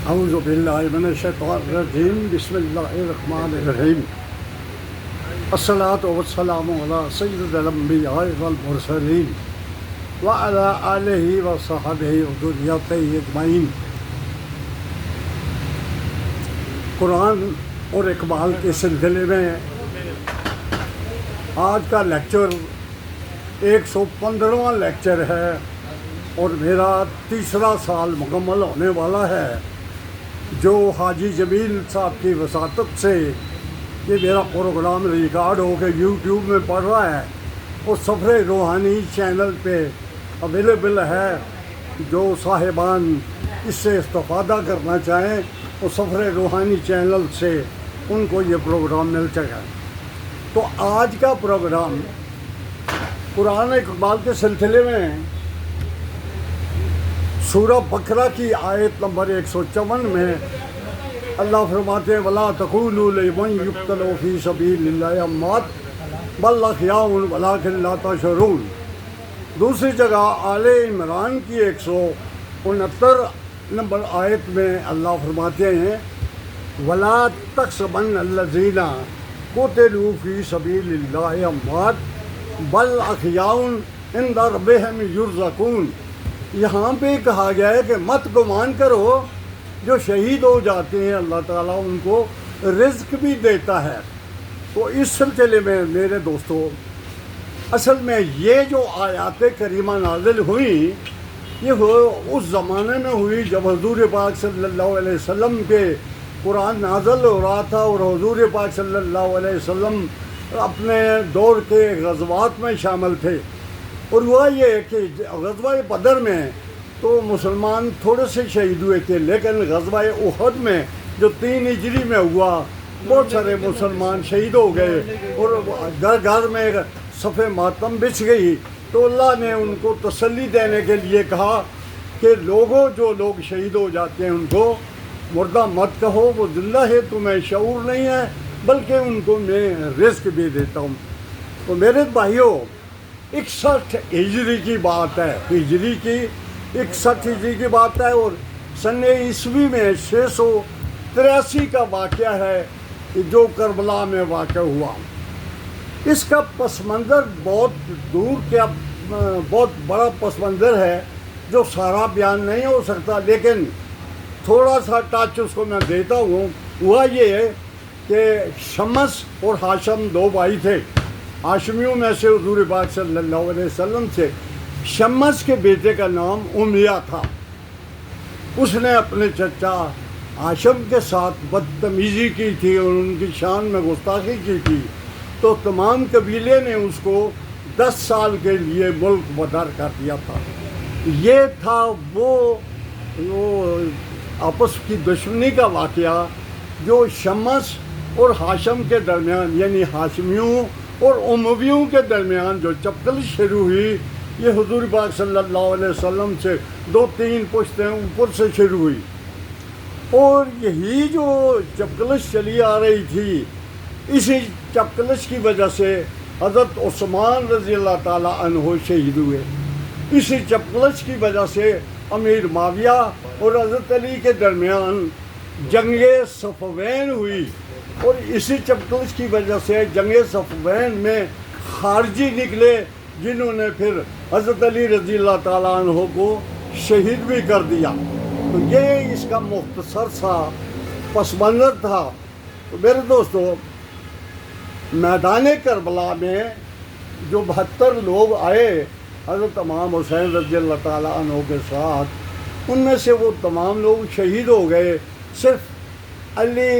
اعوذ باللہ من الشیطان الرجیم بسم اللہ الرحمن الرحیم الصلاۃ والسلام علی سید الانبیاء والمرسلین وعلی آلہ وصحبہ وذریتہ اجمعین۔ قرآن اور اقبال کے سلسلے میں آج کا لیکچر 115واں لیکچر ہے اور میرا تیسرا سال مکمل ہونے والا ہے، جو حاجی جمیل صاحب کی وساطت سے یہ میرا پروگرام ریکارڈ ہو کے یوٹیوب میں پڑ رہا ہے اور سفر روحانی چینل پہ اویلیبل ہے۔ جو صاحبان اس سے استفادہ کرنا چاہیں وہ سفر روحانی چینل سے ان کو یہ پروگرام مل سکے۔ تو آج کا پروگرام قرآن اقبال کے سلسلے میں سورہ بقرہ کی آیت نمبر 154 میں اللہ فرماتے ہیں وَلَا تَقُولُوا لِمَن يُقْتَلُ فِي سَبِيلِ اللَّهِ أَمْوَاتٌ بَلْ أَحْيَاءٌ وَلَٰكِن لَّا تَشْعُرُونَ۔ دوسری جگہ آل عمران کی 169 نمبر آیت میں اللہ فرماتے ہیں وَلَا تَحْسَبَنَّ الَّذِينَ قُتِلُوا فِي سَبِيلِ اللَّهِ أَمْوَاتٌ بَلْ أَحْيَاءٌ عِندَ رَبِّهِمْ يُرْزَقُونَ۔ یہاں پہ کہا گیا ہے کہ مت گمان کرو، جو شہید ہو جاتے ہیں اللہ تعالیٰ ان کو رزق بھی دیتا ہے۔ تو اس سلسلے میں میرے دوستو، اصل میں یہ جو آیات کریمہ نازل ہوئیں یہ اس زمانے میں ہوئی جب حضور پاک صلی اللہ علیہ وسلم کے قرآن نازل ہو رہا تھا اور حضور پاک صلی اللہ علیہ وسلم اپنے دور کے غزوات میں شامل تھے۔ اور ہوا یہ کہ غزوہ بدر میں تو مسلمان تھوڑے سے شہید ہوئے تھے، لیکن غزوہ احد میں جو 3 ہجری میں ہوا بہت سارے مسلمان شہید ہو گئے اور گھر گھر میں صف ماتم بچھ گئی۔ تو اللہ نے ان کو تسلی دینے کے لیے کہا کہ لوگوں جو لوگ شہید ہو جاتے ہیں ان کو مردہ مت کہو، وہ زندہ ہے، تمہیں شعور نہیں ہے، بلکہ ان کو میں رزق بھی دیتا ہوں۔ تو میرے بھائیوں، 61 ہجری کی بات ہے، ہجری کی 61 ہجری کی بات ہے اور سن عیسوی میں 683 کا واقعہ ہے جو کربلا میں واقع ہوا۔ اس کا پس منظر بہت دور کا بہت بڑا پس منظر ہے جو سارا بیان نہیں ہو سکتا، لیکن تھوڑا سا ٹچ اس کو میں دیتا ہوں۔ ہوا یہ ہے کہ شمس اور ہاشم 2 بھائی تھے۔ ہاشمیوں میں سے حضور پاک صلی اللہ علیہ وسلم سے شمس کے بیٹے کا نام امیہ تھا۔ اس نے اپنے چچا ہاشم کے ساتھ بدتمیزی کی تھی اور ان کی شان میں گستاخی کی تھی، تو تمام قبیلے نے اس کو 10 سال کے لیے ملک بدر کر دیا تھا۔ یہ تھا وہ آپس کی دشمنی کا واقعہ جو شمس اور ہاشم کے درمیان، یعنی ہاشمیوں اور امویوں کے درمیان جو چپکلش شروع ہوئی، یہ حضور پاک صلی اللہ علیہ وسلم سے 2-3 پشتیں اوپر سے شروع ہوئی۔ اور یہی جو چپکلش چلی آ رہی تھی، اسی چپکلش کی وجہ سے حضرت عثمان رضی اللہ تعالیٰ عنہ شہید ہوئے۔ اسی چپکلش کی وجہ سے امیر معاویہ اور حضرت علی کے درمیان جنگ صفوین ہوئی، اور اسی چپکلش کی وجہ سے جنگ صفوین میں خارجی نکلے جنہوں نے پھر حضرت علی رضی اللہ تعالیٰ عنہ کو شہید بھی کر دیا۔ تو یہ اس کا مختصر سا پس منظر تھا۔ تو میرے دوستو، میدان کربلا میں جو 72 لوگ آئے حضرت امام حسین رضی اللہ تعالیٰ عنہ کے ساتھ، ان میں سے وہ تمام لوگ شہید ہو گئے۔ صرف علی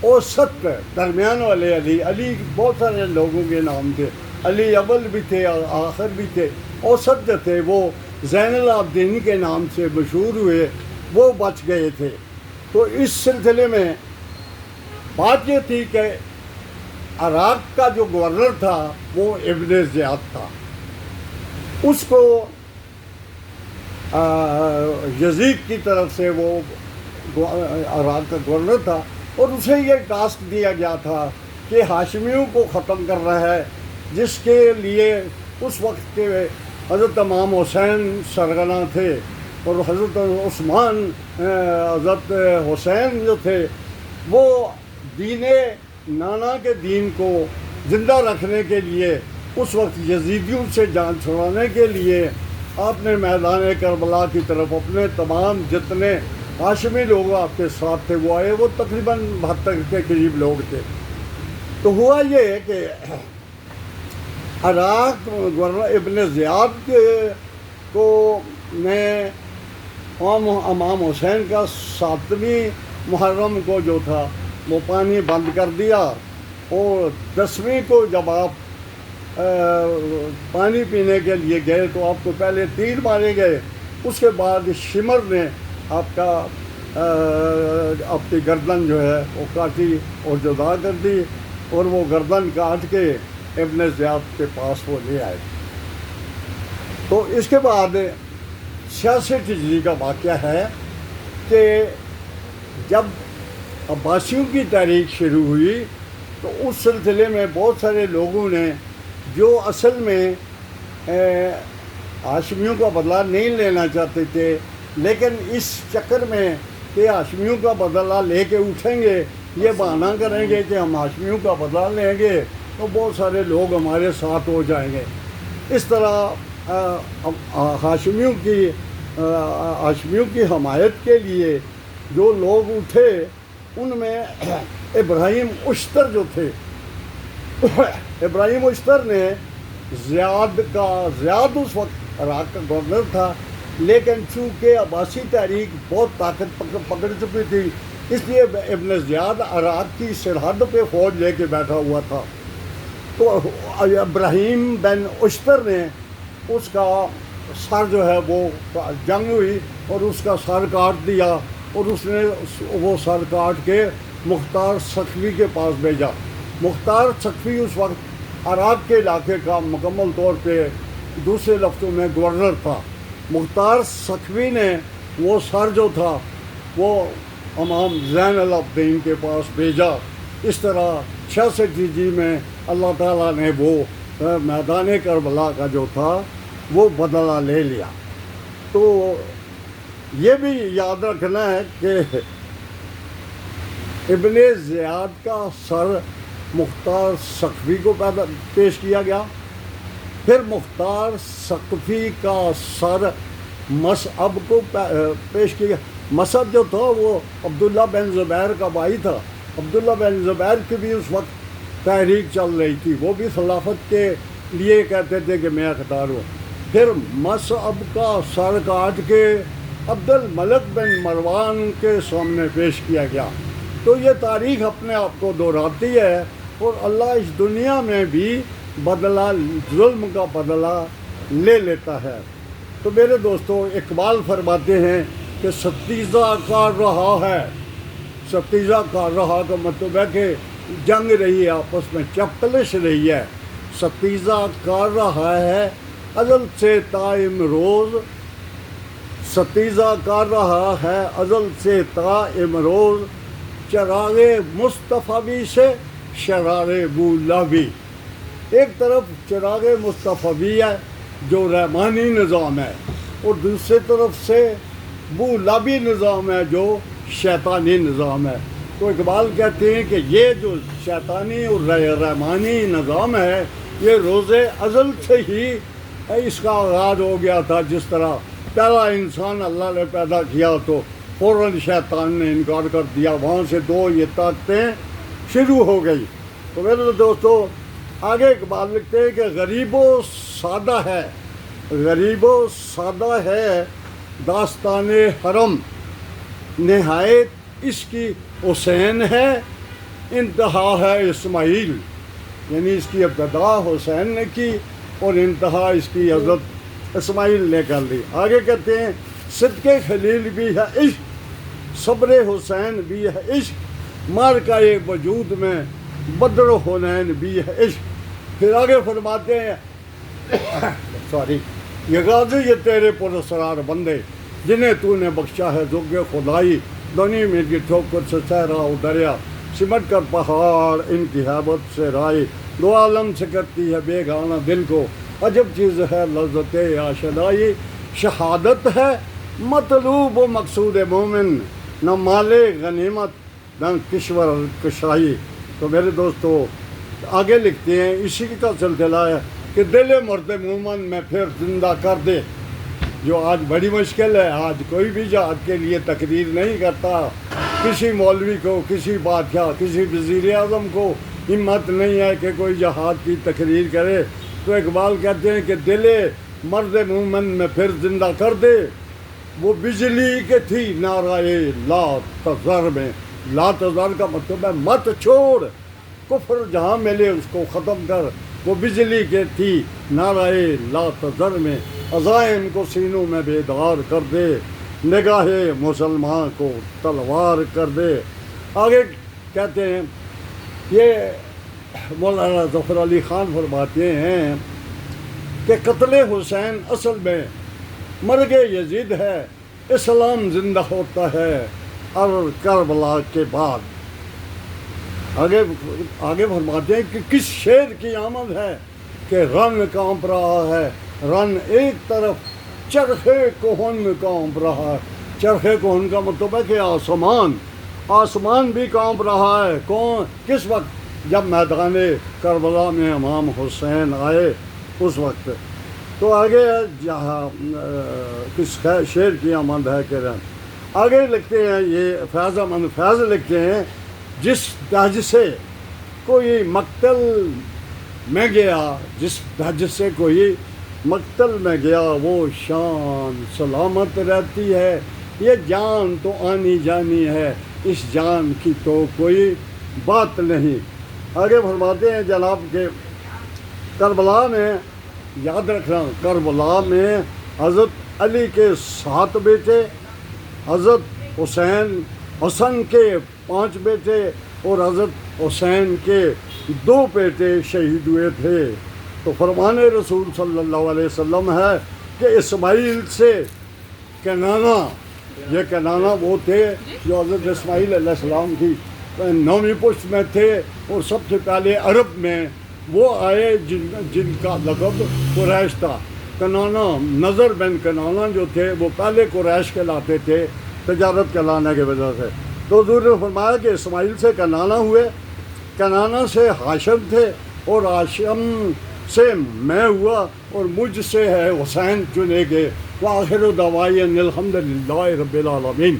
اوسط درمیان والے علی بہت سارے لوگوں کے نام تھے، علی اول بھی تھے اور آخر بھی تھے، اوسط جو تھے وہ زین العابدین کے نام سے مشہور ہوئے، وہ بچ گئے تھے۔ تو اس سلسلے میں بات یہ تھی کہ عراق کا جو گورنر تھا وہ ابن زیاد تھا، اس کو یزید کی طرف سے وہ عراق کا گورنر تھا اور اسے یہ ٹاسک دیا گیا تھا کہ ہاشمیوں کو ختم کرنا ہے، جس کے لیے اس وقت کے حضرت امام حسین سرغنہ تھے۔ اور حضرت عثمان حضرت حسین جو تھے وہ دین نانا کے دین کو زندہ رکھنے کے لیے اس وقت یزیدیوں سے جان چھڑانے کے لیے آپ نے میدان کربلا کی طرف اپنے تمام جتنے ہاشمی لوگ آپ کے ساتھ تھے وہ آئے. وہ تقریباً 72 کے قریب لوگ تھے. تو ہوا یہ کہ عراق گورنر ابن زیاد کو نے امام حسین کا 7ویں محرم کو جو تھا وہ پانی بند کر دیا، اور 10ویں کو جب آپ پانی پینے کے لیے گئے تو آپ کو پہلے تیر مارے گئے. اس کے بعد شمر نے آپ کی گردن جو ہے وہ کاٹی اور جدا کر دی، اور وہ گردن کاٹ کے ابن زیاد کے پاس وہ لے آئے. تو اس کے بعد 66 ہجری کا واقعہ ہے کہ جب عباسیوں کی تحریک شروع ہوئی تو اس سلسلے میں بہت سارے لوگوں نے جو اصل میں ہاشمیوں کا بدلہ نہیں لینا چاہتے تھے، لیکن اس چکر میں کہ ہاشمیوں کا بدلہ لے کے اٹھیں گے، یہ بہانہ کریں گے کہ ہم ہاشمیوں کا بدلہ لیں گے تو بہت سارے لوگ ہمارے ساتھ ہو جائیں گے. اس طرح ہاشمیوں کی حمایت کے لیے جو لوگ اٹھے ان میں ابراہیم اشتر جو تھے. ابراہیم اشتر نے زیاد اس وقت عراق کا گورنر تھا، لیکن چونکہ عباسی تحریک بہت طاقت پکڑ چکی تھی، اس لیے ابن زیاد عراق کی سرحد پہ فوج لے کے بیٹھا ہوا تھا. تو ابراہیم بن اشتر نے اس کا سر جو ہے وہ جنگ ہوئی اور اس کا سر کاٹ دیا، اور اس نے وہ سر کاٹ کے مختار سقفی کے پاس بھیجا. مختار سقفی اس وقت عراق کے علاقے کا مکمل طور پہ دوسرے لفظوں میں گورنر تھا. مختار سقفی نے وہ سر جو تھا وہ امام زین العابدین کے پاس بھیجا. اس طرح 66 ہجری میں اللہ تعالیٰ نے وہ میدان کربلا کا جو تھا وہ بدلہ لے لیا. تو یہ بھی یاد رکھنا ہے کہ ابن زیاد کا سر مختار سقفی کو پیش کیا گیا، پھر مختار سقفی کا سر مصعب کو پیش کیا گیا. مصعب جو تھا وہ عبداللہ بن زبیر کا بھائی تھا. عبداللہ بن زبیر کی بھی اس وقت تحریک چل رہی تھی، وہ بھی خلافت کے لیے کہتے تھے کہ میں اقتدار ہوں. پھر مصعب کا سر کاٹ کے عبد الملک بن مروان کے سامنے پیش کیا گیا. تو یہ تاریخ اپنے آپ کو دہراتی ہے، اور اللہ اس دنیا میں بھی بدلہ، ظلم کا بدلہ لے لیتا ہے. تو میرے دوستو، اقبال فرماتے ہیں کہ ستیزہ کار رہا ہے. ستیزہ کار رہا کا مطلب ہے کہ جنگ رہی ہے، آپس میں چپکلش رہی ہے. ستیزہ کار رہا ہے ازل سے تا امروز، ستیزہ کر رہا ہے ازل سے تا امروز، چراغ مصطفی سے شرار بولابی. ایک طرف چراغ مصطفی ہے جو رحمانی نظام ہے، اور دوسری طرف سے بولابی نظام ہے جو شیطانی نظام ہے. تو اقبال کہتے ہیں کہ یہ جو شیطانی اور رحمانی نظام ہے یہ روز ازل سے ہی اس کا آغاز ہو گیا تھا. جس طرح پہلا انسان اللہ نے پیدا کیا تو فوراً شیطان نے انکار کر دیا، وہاں سے دو یہ طاقتیں شروع ہو گئی. تو میرے دوستو، آگے اقبال لکھتے ہیں کہ غریب و سادہ ہے، غریب و سادہ ہے داستان حرم، نہایت اس کی حسین ہے، انتہا ہے اسماعیل. یعنی اس کی ابتدا حسین نے کی اور انتہا اس کی حضرت اسماعیل نے کر لی. آگے کہتے ہیں صدق خلیل بھی ہے عشق، صبر حسین بھی ہے عشق، مارکہ وجود میں بدر و حنین بھی ہے عشق. پھر آگے فرماتے ہیں یہ غازی یہ تیرے پراسرار بندے جنہیں تو نے بخشا ہے ذوق خدائی، دنی میں کی ٹھوکر سے صحرا و دریا، سمٹ کر پہاڑ ان کی ہیبت سے رائے، دو عالم سے کرتی ہے بیگانہ دل کو، عجب چیز ہے لذت آشنائی، شہادت ہے مطلوب و مقصود مومن نہ مال غنیمت نہ کشور کشائی. تو میرے دوستو آگے لکھتے ہیں اسی کا سلسلہ ہے کہ دل مرد مومن میں پھر زندہ کر دے. جو آج بڑی مشکل ہے، آج کوئی بھی جہاد کے لیے تقریر نہیں کرتا. کسی مولوی کو، کسی بادشاہ، کسی وزیر اعظم کو ہمت نہیں ہے کہ کوئی جہاد کی تقریر کرے. تو اقبال کہتے ہیں کہ دل مرد مومن میں پھر زندہ کر دے. وہ بجلی کے تھی نعرہ لا تذر میں. لا تذر کا مطلب ہے مت چھوڑ، کفر جہاں ملے اس کو ختم کر. وہ بجلی کے تھی نعرہ لا تذر میں، عزائم کو سینوں میں بیدار کر دے، نگاہ مسلمان کو تلوار کر دے. آگے کہتے ہیں یہ مولانا ظفر علی خان فرماتے ہیں کہ قتل حسین اصل میں مرگ یزید ہے، اسلام زندہ ہوتا ہے اور کربلا کے بعد. آگے فرماتے ہیں کہ کس شیر کی آمد ہے کہ رن کانپ رہا ہے، رن ایک طرف چرخے کوہن کانپ رہا ہے. چرخے کوہن کا مطلب ہے کہ آسمان بھی کانپ رہا ہے. کس وقت؟ جب میدان کربلا میں امام حسین آئے اس وقت. تو آگے جہاں کس شیر کی آمد ہے کہ آگے لکھتے ہیں یہ فیض احمد فیض لکھتے ہیں جس دج سے کوئی مقتل میں گیا، جس دج سے کوئی مقتل میں گیا وہ شان سلامت رہتی ہے. یہ جان تو آنی جانی ہے، اس جان کی تو کوئی بات نہیں. آگے فرماتے ہیں جناب کہ کربلا میں، یاد رکھنا، کربلا میں حضرت علی کے 7 بیٹے، حضرت حسن کے 5 بیٹے اور حضرت حسین کے 2 بیٹے شہید ہوئے تھے. تو فرمان رسول صلی اللہ علیہ وسلم ہے کہ اسماعیل سے کنانا، یہ کنانا وہ تھے جو حضرت اسماعیل علیہ السلام کی 9ویں پشت میں تھے، اور سب سے پہلے عرب میں وہ آئے جن کا لقب قریش تھا. کنانا، نظر بن کنانا جو تھے وہ پہلے قریش کہلاتے تھے تجارت کہلانے کی وجہ سے. تو حضور نے فرمایا کہ اسماعیل سے کنانا ہوئے، کنانا سے ہاشم تھے، اور ہاشم سے میں ہوا، اور مجھ سے ہے حسین چنے گئے. وآخر دعوانا الحمدللہ رب العالمین.